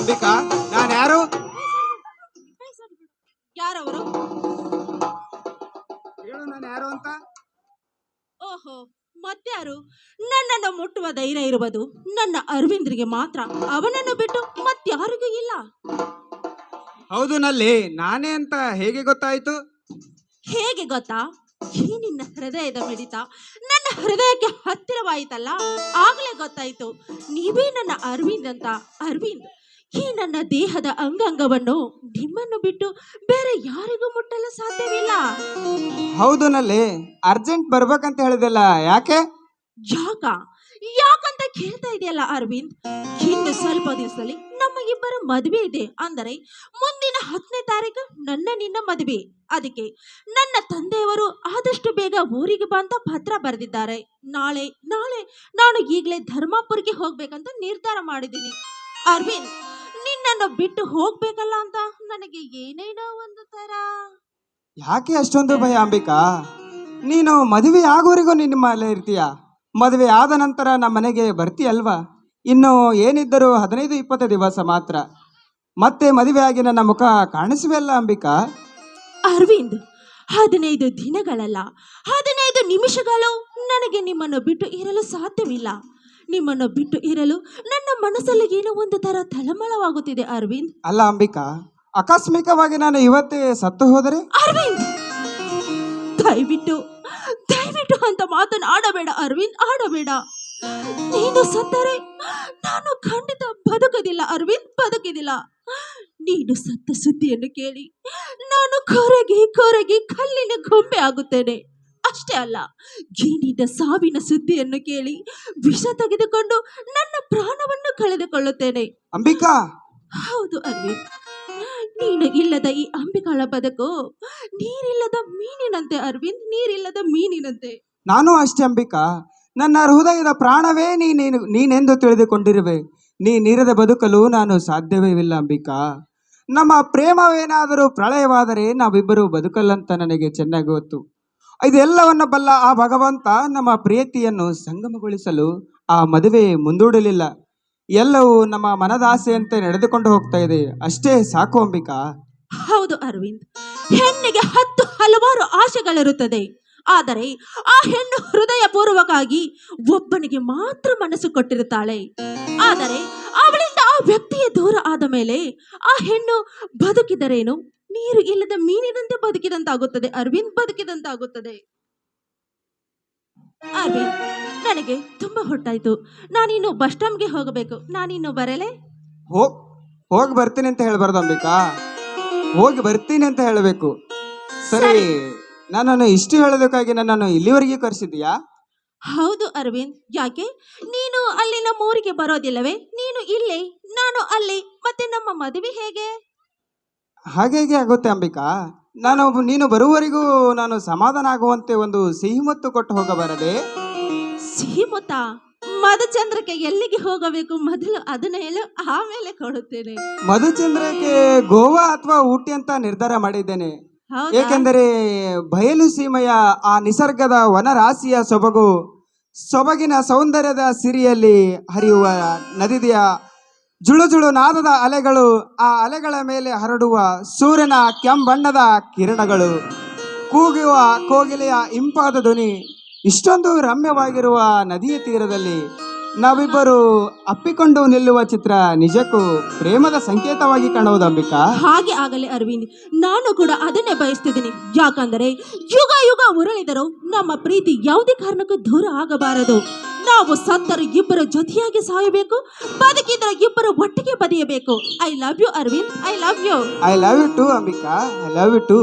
ಅಂಬಿಕಾ, ನಾನು ಯಾರು? ಯಾರವರು? ಹೇಳು, ನಾನು ಯಾರು ಅಂತ. ಓಹೋ, ಮತ್ಯಾರು? ನನ್ನನ್ನು ಮುಟ್ಟುವ ಧೈರ್ಯ ಇರುವುದು ನನ್ನ ಅರವಿಂದ್ರಿಗೆ ಮಾತ್ರ. ಅವನನ್ನು ಬಿಟ್ಟು ಮತ್ಯಾರಿಗೂ ಇಲ್ಲ. ಹೌದು ನಲ್ಲಿ, ನಾನೇ ಅಂತ ಹೇಗೆ ಗೊತ್ತಾಯ್ತು? ಹೇಗೆ ಗೊತ್ತಾ? ಈ ನಿನ್ನ ಹೃದಯದ ಮಿಡಿತ ನನ್ನ ಹೃದಯಕ್ಕೆ ಹತ್ತಿರವಾಯಿತಲ್ಲ, ಆಗ್ಲೇ ಗೊತ್ತಾಯ್ತು ನೀವೇ ನನ್ನ ಅರವಿಂದ್ ಅಂತ. ಅರವಿಂದ್, ಈ ನನ್ನ ದೇಹದ ಅಂಗಾಂಗವನ್ನು ನಿಮ್ಮನ್ನು ಬಿಟ್ಟು ಬೇರೆ ಯಾರಿಗೂ ಮುಟ್ಟಲು ಸಾಧ್ಯವಿಲ್ಲ. ಹೌದು ನಲ್ಲಿ, ಅರ್ಜೆಂಟ್ ಬರ್ಬೇಕಂತ ಹೇಳಿದೆಲ್ಲ, ಯಾಕೆ? ಯಾಕ ಯಾಕಂತ ಕೇಳ್ತಾ ಇದೆಯಲ್ಲ ಅರವಿಂದ್. ಇನ್ನು ಸ್ವಲ್ಪ ದಿವಸದಲ್ಲಿ ನಮ್ಮ ಇಬ್ಬರ ಮದುವೆ ಇದೆ. ಅಂದರೆ ಮುಂದಿನ 10ನೇ ತಾರೀಕು ನನ್ನ ನಿನ್ನ ಮದುವೆ. ಅದಕ್ಕೆ ನನ್ನ ತಂದೆಯವರು ಆದಷ್ಟು ಬೇಗ ಊರಿಗೆ ಬಂತ ಪತ್ರ ಬರೆದಿದ್ದಾರೆ. ನಾಳೆ ನಾಳೆ ನಾನು ಈಗಲೇ ಧರ್ಮಾಪುರಿಗೆ ಹೋಗ್ಬೇಕಂತ ನಿರ್ಧಾರ ಮಾಡಿದ್ದೀನಿ. ಅರವಿಂದ್, ನಿನ್ನನ್ನು ಬಿಟ್ಟು ಹೋಗ್ಬೇಕಲ್ಲ ಅಂತ ನನಗೆ ಏನೇನೋ ಒಂದು ತರ. ಯಾಕೆ ಅಷ್ಟೊಂದು ಭಯ ಅಂಬಿಕಾ? ನೀನು ಮದುವೆ ಆಗೋವರೆಗೂ ನಿನ್ನ ಮನೇಲೆ ಇರ್ತೀಯ. ಮದುವೆ ಆದ ನಂತರ ನಮ್ಮ ಮನೆಗೆ ಬರ್ತೀಯಲ್ವಾ? ಇನ್ನು ಏನಿದ್ದರೂ 15-20 ದಿವಸ ಮಾತ್ರ. ಮತ್ತೆ ಮದುವೆ ಆಗಿ ನನ್ನ ಮುಖ ಕಾಣಿಸುವೆಲ್ಲ ಅಂಬಿಕಾ. ಅರವಿಂದ್, 15 ದಿನಗಳಲ್ಲ, 15 ನಿಮಿಷಗಳು ನನಗೆ ನಿಮ್ಮನ್ನು ಬಿಟ್ಟು ಇರಲು ಸಾಧ್ಯವಿಲ್ಲ. ನಿಮ್ಮನ್ನು ಬಿಟ್ಟು ಇರಲು ನನ್ನ ಮನಸ್ಸಲ್ಲಿ ಏನೋ ಒಂದು ತರ ತಳಮಳವಾಗುತ್ತಿದೆ ಅರವಿಂದ್. ಅಲ್ಲ ಅಂಬಿಕಾ, ಆಕಸ್ಮಿಕವಾಗಿ ನಾನು ಇವತ್ತೇ ಸತ್ತು ಹೋದರೆ? ಅರವಿಂದ್, ದಯವಿಟ್ಟು ದಯವಿಟ್ಟು ಅಂತ ಮಾತನಾಡಬೇಡ ಅರವಿಂದ್, ಆಡಬೇಡ. ನೀನು ಸತ್ತರೆ ನಾನು ಖಂಡಿತ ಬದುಕುದಿಲ್ಲ ಅರವಿಂದ್, ಬದುಕುದಿಲ್ಲ. ನೀನು ಸತ್ತ ಸುದ್ದಿಯನ್ನು ಕೇಳಿ ನಾನು ಕೊರಗಿ ಕೊರಗಿ ಕಲ್ಲಿನ ಗೊಂಬೆ ಆಗುತ್ತೇನೆ. ಅಷ್ಟೇ ಅಲ್ಲ, ಈ ನಿನ್ನ ಸಾವಿನ ಸುದ್ದಿಯನ್ನು ಕೇಳಿ ವಿಷ ತೆಗೆದುಕೊಂಡು ನನ್ನ ಪ್ರಾಣವನ್ನು ಕಳೆದುಕೊಳ್ಳುತ್ತೇನೆ. ಅಂಬಿಕಾ, ಹೌದು ಅರವಿಂದ್, ನೀನು ಇಲ್ಲದ ಈ ಅಂಬಿಕಾಳ ಬದುಕು ನೀರಿಲ್ಲದ ಮೀನಿನಂತೆ ಅರವಿಂದ್, ನೀರಿಲ್ಲದ ಮೀನಿನಂತೆ. ನಾನು ಅಷ್ಟೇ ಅಂಬಿಕಾ. ನನ್ನ ಹೃದಯದ ಪ್ರಾಣವೇ ನೀನೆಂದು ತಿಳಿದುಕೊಂಡಿರುವೆ. ನೀನಿರದ ಬದುಕಲು ನಾನು ಸಾಧ್ಯವೇ ಇಲ್ಲ ಅಂಬಿಕಾ. ನಮ್ಮ ಪ್ರೇಮವೇನಾದರೂ ಪ್ರಳಯವಾದರೆ ನಾವಿಬ್ಬರು ಬದುಕಲ್ಲಂತ ನನಗೆ ಚೆನ್ನಾಗಿ ಗೊತ್ತು. ಇದೆಲ್ಲವನ್ನು ಬಲ್ಲ ಆ ಭಗವಂತ ನಮ್ಮ ಪ್ರೀತಿಯನ್ನು ಸಂಗಮಗೊಳಿಸಲು ಆ ಮದುವೆ ಮುಂದೂಡಲಿಲ್ಲ. ಎಲ್ಲವೂ ನಮ್ಮ ಮನದಾಸೆಯಂತೆ ನಡೆದುಕೊಂಡು ಹೋಗ್ತಾ ಇದೆ. ಅಷ್ಟೇ ಸಾಕು ಅಂಬಿಕಾ. ಹೌದು ಅರವಿಂದ್, ಹೆಣ್ಣಿಗೆ 10 ಹಲವಾರು ಆಶೆಗಳಿರುತ್ತದೆ. ಆದರೆ ಆ ಹೆಣ್ಣು ಹೃದಯ ಪೂರ್ವಕವಾಗಿ ಒಬ್ಬನಿಗೆ ಮಾತ್ರ ಮನಸ್ಸು ಕೊಟ್ಟಿರುತ್ತಾಳೆ. ಆದರೆ ಅವಳಿಂದ ಆ ವ್ಯಕ್ತಿಯ ದೂರ ಆದ ಮೇಲೆ ಆ ಹೆಣ್ಣು ಬದುಕಿದರೇನು, ನೀರು ಇಲ್ಲದ ಮೀನಿನಂತೆ ಬದುಕಿದಂತಾಗುತ್ತದೆ ಅರವಿಂದ್, ಬದುಕಿದಂತಾಗುತ್ತದೆ. ಅರವಿಂದ್, ನನಗೆ ತುಂಬಾ ಹೊಟ್ಟಾಯ್ತು. ನಾನಿನ್ನು ಬಸ್ ಸ್ಟಾಂಡ್ಗೆ ಹೋಗಬೇಕು. ನಾನಿನ್ನು ಬರಲೇ? ಹೋಗಿ ಬರ್ತೀನಿ ಅಂತ ಹೇಳ್ಬಾರ್ದು ಅಂಬಿಕಾ, ಹೋಗಿ ಬರ್ತೀನಿ ಅಂತ ಹೇಳಬೇಕು. ಸರಿ, ನನ್ನನ್ನು ಇಷ್ಟು ಹೇಳೋದಕ್ಕಾಗಿ ನನ್ನನ್ನು ಇಲ್ಲಿವರೆಗೆ ಕರೆಸಿದ್ಯಾ? ಹೌದು ಅರವಿಂದ್. ಯಾಕೆ, ನೀನು ಅಲ್ಲಿ ನಮ್ಮ ಊರಿಗೆ ಬರೋದಿಲ್ಲವೇ? ನೀನು ಇಲ್ಲೇ, ನಾನು ಅಲ್ಲಿ, ಮತ್ತೆ ನಮ್ಮ ಮದುವೆ ಹೇಗೆ? ಹಾಗೆ ಆಗುತ್ತೆ ಅಂಬಿಕಾ. ನೀನು ಬರುವವರೆಗೂ ನಾನು ಸಮಾಧಾನ ಆಗುವಂತೆ ಒಂದು ಸಿಹಿ ಮುತ್ತು ಕೊಟ್ಟು ಹೋಗಬಾರದೆ? ಸಿಹಿ ಮುತ್ತ? ಮಧುಚಂದ್ರಕ್ಕೆ ಎಲ್ಲಿಗೆ ಹೋಗಬೇಕು ಮೊದಲು ಅದನ್ನ ಹೇಳು, ಆಮೇಲೆ ಕೊಡುತ್ತೇನೆ. ಮಧುಚಂದ್ರಕ್ಕೆ ಗೋವಾ ಅಥವಾ ಊಟಿ ಅಂತ ನಿರ್ಧಾರ ಮಾಡಿದ್ದೇನೆ. ಏಕೆಂದರೆ ಬಯಲು ಸೀಮೆಯ ಆ ನಿಸರ್ಗದ ವನರಾಶಿಯ ಸೊಬಗಿನ ಸೌಂದರ್ಯದ ಸಿರಿಯಲ್ಲಿ ಹರಿಯುವ ನದಿಯ ಜುಳು ನಾದದ ಅಲೆಗಳು, ಆ ಅಲೆಗಳ ಮೇಲೆ ಹರಡುವ ಸೂರ್ಯನ ಕೆಂಬಣ್ಣದ ಕಿರಣಗಳು, ಕೂಗುವ ಕೋಗಿಲೆಯ ಇಂಪಾದ ಧ್ವನಿ, ಇಷ್ಟೊಂದು ರಮ್ಯವಾಗಿರುವ ನದಿಯ ತೀರದಲ್ಲಿ ನಾವಿಬ್ಬರು ಅಪ್ಪಿಕೊಂಡು ನಿಲ್ಲುವ ಚಿತ್ರ ನಿಜಕ್ಕೂ ಪ್ರೇಮದ ಸಂಕೇತವಾಗಿ ಕಾಣುವುದು ಅಂಬಿಕಾ. ಹಾಗೆ ಆಗಲಿ ಅರವಿಂದ್, ನಾನು ಕೂಡ ಅದನ್ನೇ ಬಯಸ್ತಿದ್ದೀನಿ. ಯಾಕಂದರೆ ಯುಗ ಯುಗ ಉರುಳಿದರೂ ನಮ್ಮ ಪ್ರೀತಿ ಯಾವುದೇ ಕಾರಣಕ್ಕೂ ದೂರ ಆಗಬಾರದು. ನಾವು ಸತ್ತರು ಇಬ್ಬರು ಜೊತೆಯಾಗಿ ಸಾಯಬೇಕು, ಬದುಕಿದ್ರೆ ಇಬ್ಬರು ಒಟ್ಟಿಗೆ ಬದಿಯಬೇಕು. I love you Arvind, I love you. I love you too Ambika, I love you too.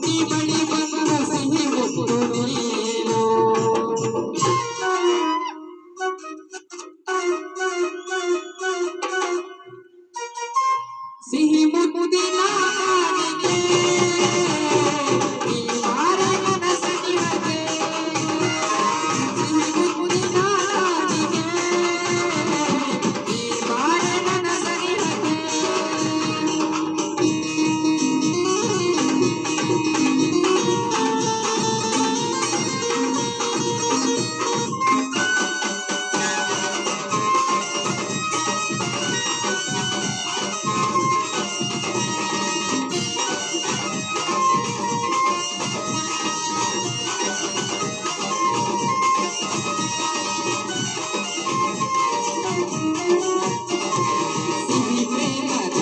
ನೀ ಬಳಿ ಬಂದ ಸಿಹಿ ಮುತ್ತು ನೀನು. ಸಿಹಿ ಮುತ್ತಿನ ಕಾಣಿಕೆ ನೀ ಬಾರ ನನ್ನ ಸನಿಹಕ್ಕೆ. ಸಿಹಿ ಮುತ್ತಿನ ಕಾಣಿಕೆ ನೀ ಬಾರ ನನ್ನ ಸನಿಹಕ್ಕೆ. ಸಿಹಿ ಪ್ರೇಮದ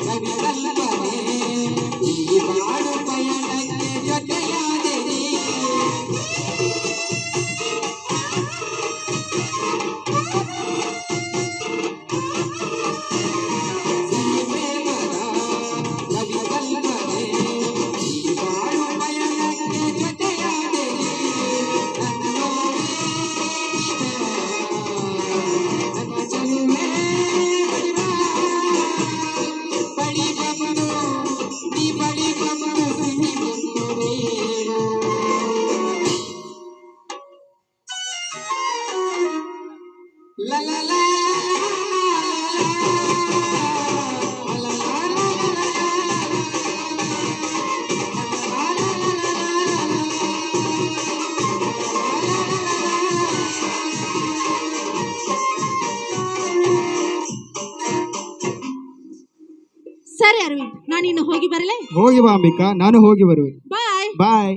ಕವಿಕಲ್ಪನೆ ಈ ಬಾಳು ಪಯಣಕ್ಕೆ ಜೊತೆಯಾದೆ ನೀ. ಸಿಹಿ ಪ್ರೇಮದ ಕವಿಕಲ್ಪನೆ ಈ ಬಾಳು ಪಯಣಕ್ಕೆ ಜೊತೆಯಾದೆ ನೀ. ನನ್ನ ನೋವೇ ನನ್ನ ಚೆಲುವೆ ಬಳಿ ಬಂದು ನೀ ಬಳಿ ಬಂದು ಸಿಹಿ ಮುತ್ತು ನೀನು. ಲ ಲ ಲ ಸರಿ ಅರವಿಂದ್, ನಾನಿನ್ನು ಹೋಗಿ ಬರಲೇ. ಹೋಗಿ ಬಾ ಅಂಬಿಕಾ, ನಾನು ಹೋಗಿ ಬರುವೆ. ಬಾಯ್. ಬಾಯ್.